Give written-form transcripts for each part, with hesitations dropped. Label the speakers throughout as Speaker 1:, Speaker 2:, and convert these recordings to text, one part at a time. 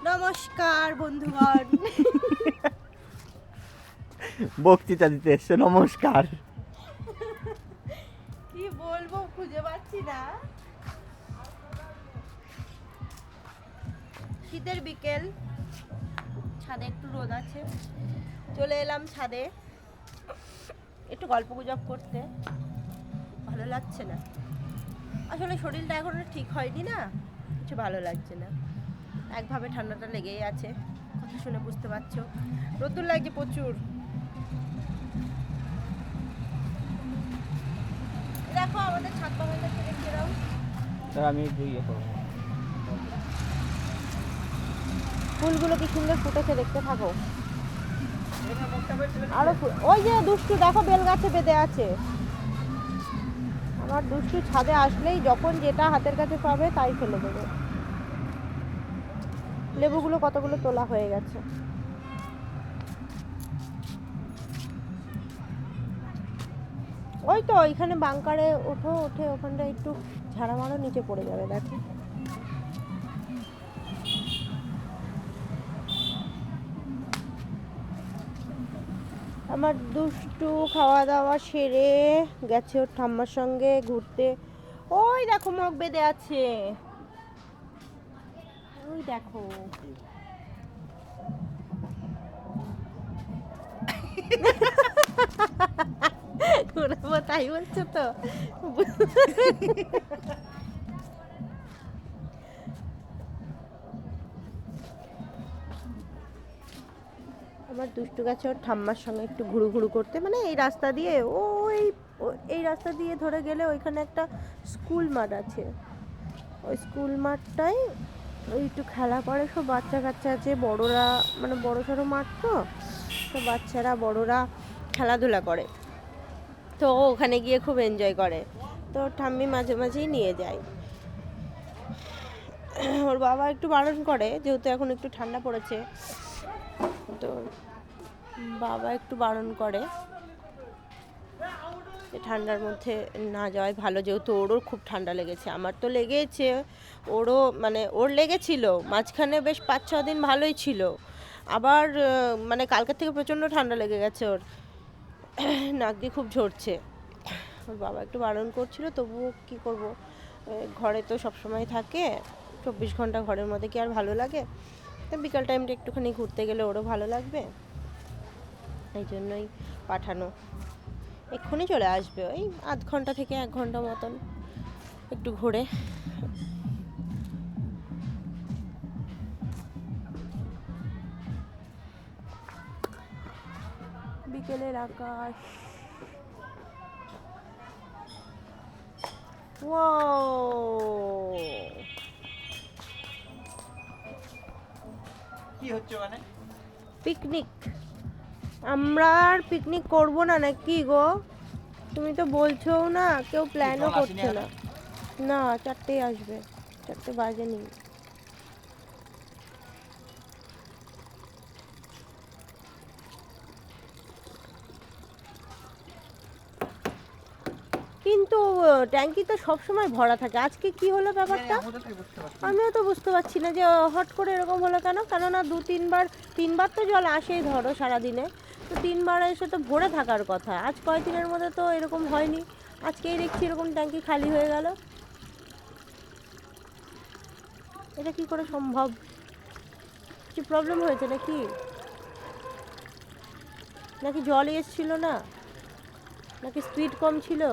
Speaker 1: নমস্কার বন্ধুগণ।
Speaker 2: বক্তৃতা দিতে এসছো, নমস্কার।
Speaker 1: কি বলবো খুঁজে পাচ্ছি না। শীতের বিকেল, ছাদে একটু রোদ আছে, চলে এলাম ছাদে একটু গল্প গুজব করতে। ভালো লাগছে না আসলে, শরীরটা এখনো ঠিক হয়নি না, কিছু ভালো লাগছে না। একভাবে ঠান্ডাটা লেগেই আছে, কথা শুনে বুঝতে পারছো। রোদ্দুর লাগছে প্রচুর। দেখো আমাদের ছাদ বাগানটা দেখে দাও।
Speaker 2: আমি ইয়ে করবো।
Speaker 1: ফুলগুলো কি সুন্দর ফুটেছে, দেখতে থাকো। আরো ওই যে দুষ্টু দেখো বেল গাছে বেঁধে আছে। আমার দুষ্টু ছাদে আসলেই যখন যেটা হাতের কাছে পাবে তাই ফেলে দেবে। লেবুগুলো কতগুলো তোলা হয়ে গেছে। ওই তো ওইখানে বাংকারে উঠে ওখানটা একটু ঝাড়া মারো, নিচে পড়ে যাবে। দেখো আমার দুষ্টু খাওয়া দাওয়া সেরে গেছে ওর ঠাম্মার সঙ্গে ঘুরতে। ওই দেখো মগ বেঁধে আছে, ওই দেখো। ঘুরাবো তাই বলছো তো। আমার দুষ্টু গেছে ওর ঠাম্মার সঙ্গে একটু ঘুরু ঘুরু করতে, মানে এই রাস্তা দিয়ে এই রাস্তা দিয়ে ধরে গেলে ওইখানে একটা স্কুল মাঠ আছে। ওই স্কুল মাঠটায় ওই একটু খেলা করে সব বাচ্চা কাচ্চা আছে, বড়রা, মানে বড় সড়ো মাঠ তো বাচ্চারা বড়রা খেলাধুলা করে। তো ওখানে গিয়ে খুব এনজয় করে, তো ঠাম্মি মাঝে মাঝেই নিয়ে যায়। ওর বাবা একটু বারণ করে, যেহেতু এখন একটু ঠান্ডা পড়েছে, তো বাবা একটু বারণ করে যে ঠান্ডার মধ্যে না যাওয়াই ভালো, যেহেতু ওরও খুব ঠান্ডা লেগেছে। আমার তো লেগেছে, ওরও মানে ওর লেগেছিল মাঝখানে বেশ 5-6 দিন ভালোই ছিল, আবার মানে কালকের থেকে প্রচণ্ড ঠান্ডা লেগে গেছে ওর, নাক দিয়ে খুব ঝরছে। ওর বাবা একটু বারণ করছিল, তবুও কী করব, ঘরে তো সবসময় থাকে, 24 ঘন্টা ঘরের মধ্যে কি আর ভালো লাগে। তো বিকাল টাইমটা একটুখানি ঘুরতে গেলে ওরও ভালো লাগবে, এই জন্যই পাঠানো। এক্ষুনি চলে আসবে, ওই আধ ঘন্টা থেকে 1 ঘন্টা মতন একটু ঘুরে। বিকেলের আকাশ, ও
Speaker 2: কি হচ্ছে মানে?
Speaker 1: পিকনিক। আমরা আর পিকনিক করবো না নাকি গো? তুমি তো বলছোও না, কেউ প্ল্যানও করছে না। না, 4টেই আসবে, 4টে বাজেনি। কিন্তু ট্যাঙ্কি তো সবসময় ভরা থাকে, আজকে কি হলো ব্যাপারটা আমিও তো বুঝতে পারছি না, যে হট করে এরকম হলো কেন। কেননা 3বার তো জল আসেই ধরো সারাদিনে, তো 3বার এসে তো ভরে থাকার কথা। আজ কয়েকদিনের মধ্যে তো এরকম হয়নি, আজকেই দেখছি এরকম ট্যাঙ্কি খালি হয়ে গেল। এটা কি করে সম্ভব? কি প্রবলেম হয়েছে নাকি? নাকি জলই এসছিল না, নাকি স্পিড কম ছিল?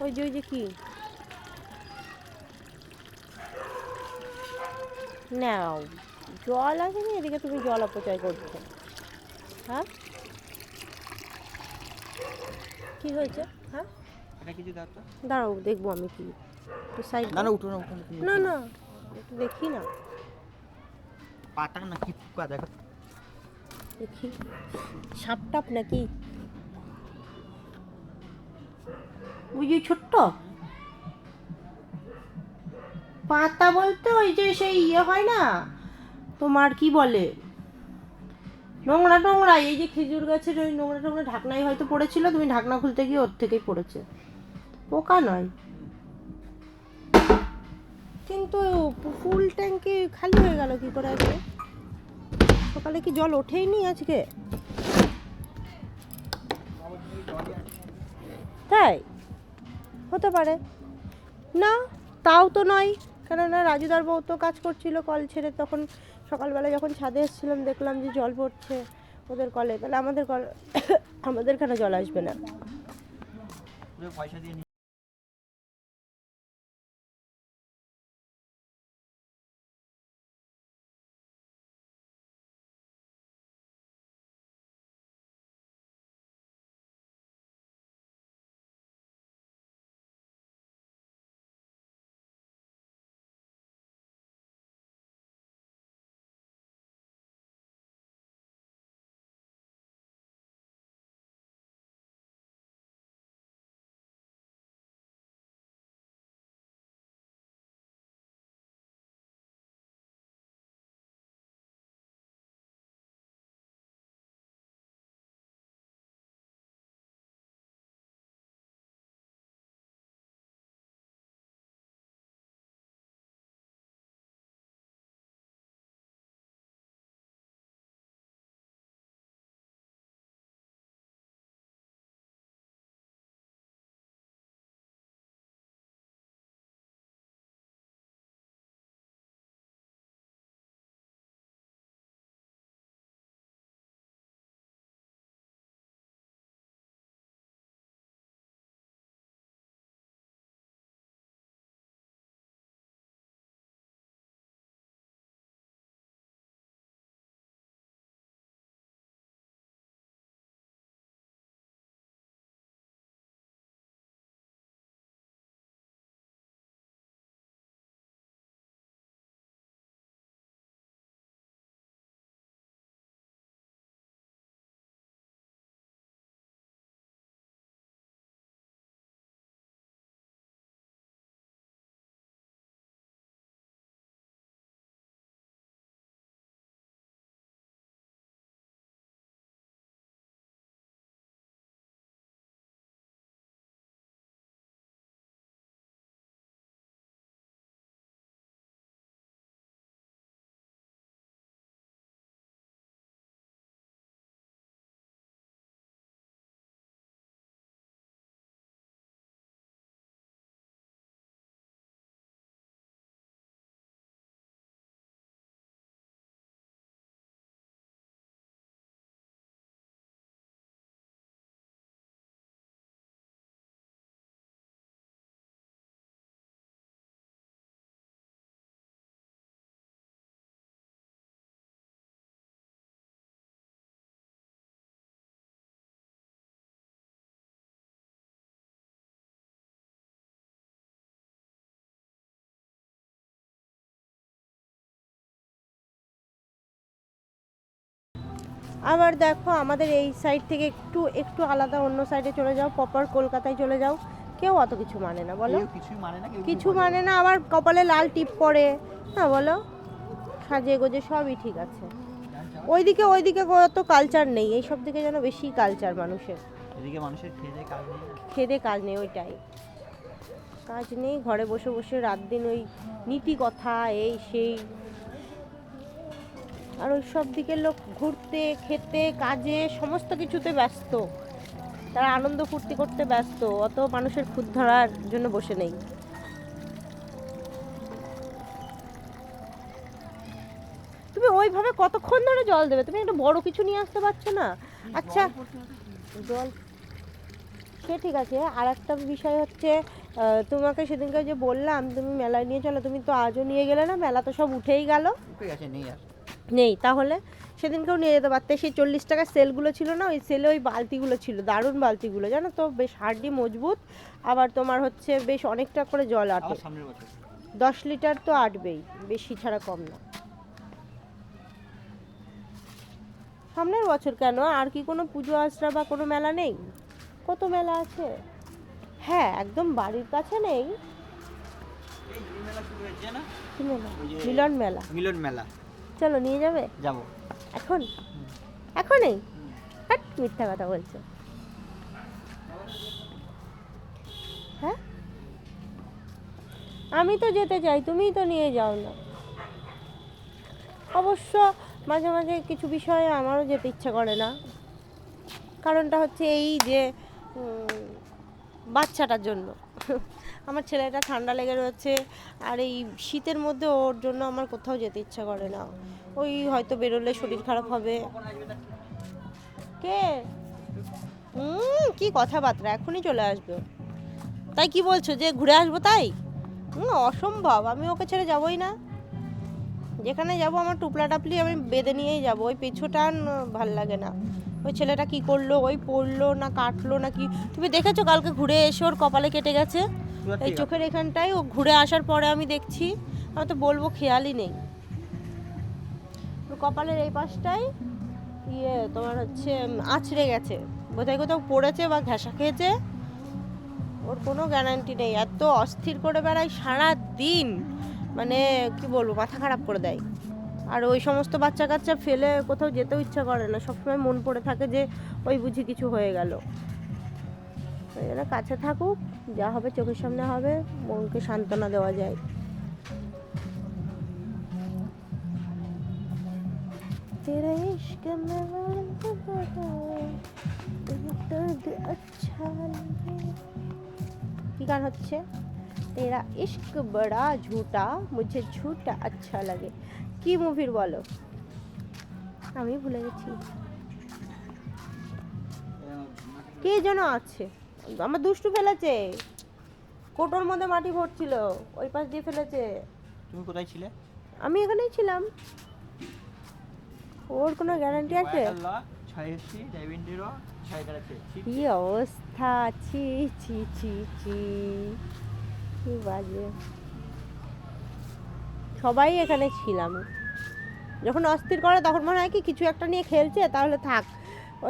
Speaker 1: ওই যে কি নাও, জল আসেনি, এদিকে তুমি জল অপচয় করছো। হ্যাঁ কি হয়েছে? হ্যাঁ দাঁড়াও দেখবো আমি কি, একটু সাইড
Speaker 2: না না, উঠো না, উঠো
Speaker 1: না না, একটু দেখি না,
Speaker 2: পাটা না কি পোকা দেখো।
Speaker 1: দেখি সাপ টাপ নাকি? ওই যে ছোট্ট পাতা বলতে ওই যে সেই ইয়ে হয় না, তোমার কি বলে, নোংরা টোংরা, এই যে খেজুর গাছের ওই নোংরা টোংরা ঢাকনায় হয়তো পড়েছিল, তুমি ঢাকনা খুলতে গিয়ে ওর থেকেই পড়েছে, পোকা নয়। কিন্তু ফুল ট্যাঙ্কি খালি হয়ে গেল কি করে আজকে? সকালে কি জল ওঠেইনি আজকে? তাই হতে পারে না, তাও তো নয়। কেননা রাজুদার বউ তো কাজ করছিল কল ছেড়ে, তখন সকালবেলা যখন ছাদে এসেছিলাম দেখলাম যে জল পড়ছে ওদের কলে, তাহলে আমাদের কল আমাদের কেন জল আসবে না?
Speaker 2: পয়সা দিয়ে
Speaker 1: আবার দেখো আমাদের এই সাইড থেকে একটু একটু আলাদা অন্য সাইডে চলে যাও, প্রপার কলকাতায় চলে যাও, কেউ অত কিছু মানে না বলো,
Speaker 2: কিছুই মানে না,
Speaker 1: কিছু মানে না। আবার কপালে লাল টিপ পরে, হ্যাঁ বলো, সাজে গোজে সবই ঠিক আছে। ওইদিকে অত কালচার নেই, এইসব দিকে যেন বেশি কালচার মানুষের।
Speaker 2: এদিকে মানুষের খেয়ে কাজ নেই,
Speaker 1: খেদে কাজ নেই, ওইটাই কাজ নেই, ঘরে বসে বসে রাত দিন ওই নীতি কথা এই সেই। আর ওই সব দিকের লোক ঘুরতে খেতে কাজে সমস্ত কিছুতে ব্যস্ত, তারা আনন্দ ফুর্তি করতে ব্যস্ত, অত মানুষের খুদ ধরার জন্য বসে নেই। তুমি ওইভাবে কতক্ষণ ধরে জল দেবে? তুমি একটা বড় কিছু নিয়ে আসতে পারছো না? আচ্ছা জল সে ঠিক আছে, আর একটা বিষয় হচ্ছে তোমাকে সেদিনকে যে বললাম তুমি মেলায় নিয়ে চলো, তুমি তো আজও নিয়ে গেলে না, মেলা তো সব উঠেই গেল।
Speaker 2: ঠিক আছে, নেই আর
Speaker 1: নেই, তাহলে সেদিনকেও নিয়ে যেতে পারতে। সেই 40 টাকার সেলগুলো ছিল না, ওই সেলে ওই বালতিগুলো ছিল, দারুণ বালতিগুলো জানো তো, বেশ হার্ডি মজবুত, আবার তোমার হচ্ছে বেশ অনেকটা করে জল আটে,
Speaker 2: সামনের বছর
Speaker 1: 10 লিটার তো আটবেই, বেশি ছাড়া কম না। সামনের বছর কেন, আর কি কোনো পুজো আশ্রা বা কোনো মেলা নেই? কত মেলা আছে। হ্যাঁ একদম বাড়ির কাছে নেই।
Speaker 2: এই মেলা শুরু হয়েছে না,
Speaker 1: কি মেলা? মিলন মেলা।
Speaker 2: মিলন মেলা,
Speaker 1: চলো নিয়ে যাবে
Speaker 2: যাবো
Speaker 1: এখন? এখনই? হ্যাট, মিথ্যা কথা বলছো। হ্যাঁ আমি তো যেতে চাই, তুমিই তো নিয়ে যাও না। অবশ্য মাঝে মাঝে কিছু বিষয়ে আমারও যেতে ইচ্ছা করে না। কারণটা হচ্ছে এই যে বাচ্চাটার জন্য। আমার ছেলেটা ঠান্ডা লেগে রয়েছে, আর এই শীতের মধ্যে ওর জন্য আমার কোথাও যেতে ইচ্ছা করে না। ওই হয়তো বেরোলে শরীর খারাপ হবে। কে? কি কথাবার্তা, এখনই চলে আসবে। তাই কি বলছো যে ঘুরে আসবো তাই? অসম্ভব, আমি ওকে ছেড়ে যাবোই না। যেখানে যাব আমার টুপলা টাপলি আমি বেঁধে নিয়েই যাব, ওই পেছোটা ভাল লাগে না। ওই ছেলেটা কি করলো, ওই পড়লো না কাটলো না কি, তুমি দেখেছো কালকে ঘুরে এসে ওর কপালে কেটে গেছে এই চোখের এখানটায়। ও ঘুরে আসার পরে আমি দেখছি, আমি তো বলবো খেয়ালই নেই। ওর কপালের এই পাশটায় তোমার হচ্ছে আছড়ে গেছে, বোধহয় কোথাও পড়েছে বা ঘেঁষা খেয়েছে। ওর কোনো গ্যারান্টি নেই, এত অস্থির করে বেড়ায় সারা দিন, মানে কি বলবো, মাথা খারাপ করে দেয়। আর ওই সমস্ত বাচ্চা কাচ্চা ফেলে কোথাও যেতেও ইচ্ছা করে না, সবসময় মন পড়ে থাকে যে ওই বুঝি কিছু হয়ে গেল। ওই জন্য কাছে থাকুক, যা হবে চোখের সামনে হবে, মনকে সান্ত্বনা দেওয়া যায়। तेरा इश्क में अच्छा लगे। কি গান হচ্ছে? তেরা ইশক বড়া ঝুটা মুঝে ঝুটা আচ্ছা লাগে। কি মুভির বলো? আমি ভুলে গেছি। কে যেন আছে, আমার দুষ্টু ফেলেছে, কোটোর মধ্যে মাটি ভরছিল, ওই পাশ দিয়ে ফেলেছে।
Speaker 2: তুমি কোথায় ছিলে?
Speaker 1: আমি এখানেই ছিলাম। ওর কোনো গ্যারান্টি আছে? কি অবস্থা, ছি ছি ছি ছি, কি বাজে। সবাই এখানে ছিলাম। যখন অস্থির করে তখন মনে হয় কি কিছু একটা নিয়ে খেলছে, তাহলে থাক,